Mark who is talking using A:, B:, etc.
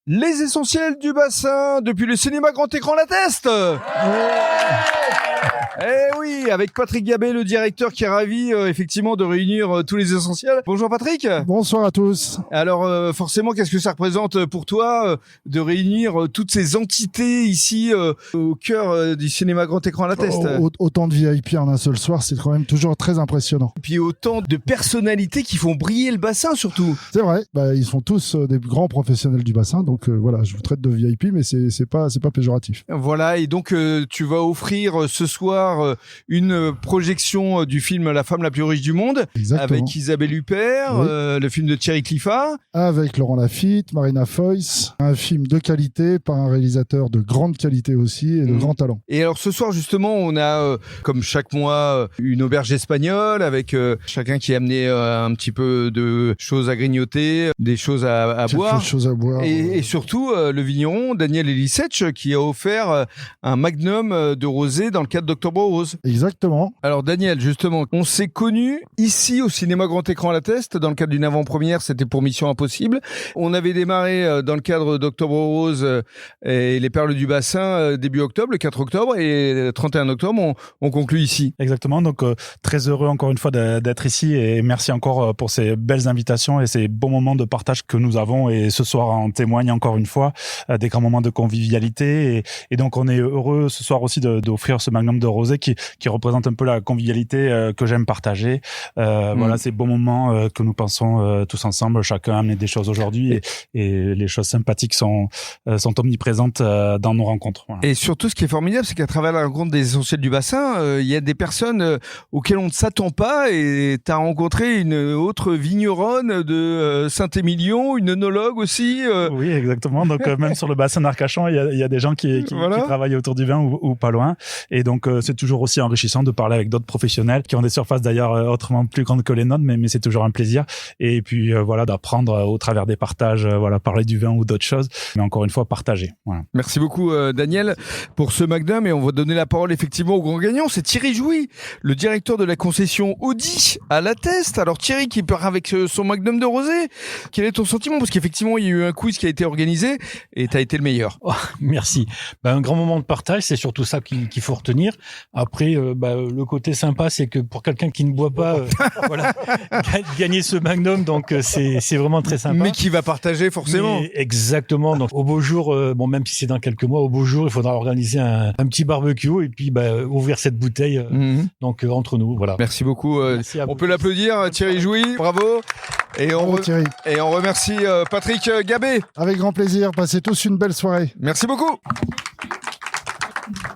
A: Les essentiels du bassin depuis le cinéma grand écran l'atteste. Eh oui, avec Patrick Gabé, le directeur, qui est ravi effectivement de réunir tous les essentiels. Bonjour Patrick.
B: Bonsoir à tous.
A: Alors forcément, qu'est-ce que ça représente pour toi de réunir toutes ces entités ici au cœur du cinéma grand écran l'atteste?
B: Autant de VIP en un seul soir, c'est quand même toujours très impressionnant.
A: Et puis autant de personnalités qui font briller le bassin surtout.
B: C'est vrai, ils sont tous des grands professionnels du bassin, donc voilà, je vous traite de VIP, mais c'est pas péjoratif.
A: Voilà, et donc tu vas offrir ce soir une projection du film La femme la plus riche du monde.
B: Exactement.
A: Avec Isabelle Huppert,
B: Oui.
A: Le film de Thierry Cliffat.
B: Avec Laurent Lafitte, Marina Foïs, un film de qualité par un réalisateur de grande qualité aussi et de grand talent.
A: Et alors ce soir justement, on a comme chaque mois une auberge espagnole avec chacun qui a amené un petit peu de choses à grignoter, des choses à boire.
B: Quelque chose à boire.
A: Et surtout le vigneron Daniel Elisech qui a offert un magnum de rosé dans le cadre d'Octobre Rose.
B: Exactement.
A: Alors Daniel, justement, on s'est connus ici au cinéma grand écran l'atteste dans le cadre d'une avant-première, c'était pour Mission Impossible. On avait démarré dans le cadre d'Octobre Rose et les Perles du Bassin début octobre, le 4 octobre, et le 31 octobre, on conclut ici.
C: Exactement, donc très heureux encore une fois d'être ici et merci encore pour ces belles invitations et ces bons moments de partage que nous avons, et ce soir en témoigne encore une fois, des grands moments de convivialité, et donc on est heureux ce soir aussi d'offrir ce magnum de rosé qui représente un peu la convivialité que j'aime partager. Voilà, ces bons moments que nous pensons tous ensemble, chacun a amené des choses aujourd'hui, et les choses sympathiques sont omniprésentes dans nos rencontres. Voilà.
A: Et surtout, ce qui est formidable, c'est qu'à travers la rencontre des essentiels du bassin, il y a des personnes auxquelles on ne s'attend pas, et tu as rencontré une autre vigneronne de Saint-Émilion, une œnologue aussi.
C: Oui, exactement. Donc même sur le bassin d'Arcachon, il y a des gens qui travaillent autour du vin ou pas loin, et donc c'est toujours aussi enrichissant de parler avec d'autres professionnels qui ont des surfaces d'ailleurs autrement plus grandes que les nôtres, mais c'est toujours un plaisir. Et puis voilà, d'apprendre au travers des partages, voilà, parler du vin ou d'autres choses, mais encore une fois partager. Voilà.
A: Merci beaucoup Daniel pour ce magnum, et on va donner la parole effectivement au grand gagnant, c'est Thierry Jouy, le directeur de la concession Audi à l'atteste. Alors Thierry qui part avec son magnum de rosé, quel est ton sentiment? Parce qu'effectivement il y a eu un quiz qui a été organisé et tu as été le meilleur.
D: Oh, merci. Un grand moment de partage, c'est surtout ça qu'il faut retenir. Après, le côté sympa, c'est que pour quelqu'un qui ne boit pas, voilà, gagner ce magnum, donc c'est vraiment très sympa.
A: Mais qui va partager forcément.
D: Mais exactement. Donc au beau jour, même si c'est dans quelques mois, au beau jour, il faudra organiser un petit barbecue et puis ouvrir cette bouteille. Donc entre nous, voilà.
A: Merci beaucoup. On peut l'applaudir, Thierry Jouy. Bravo. Et on remercie Patrick Gabé.
B: Avec grand plaisir. Passez tous une belle soirée.
A: Merci beaucoup.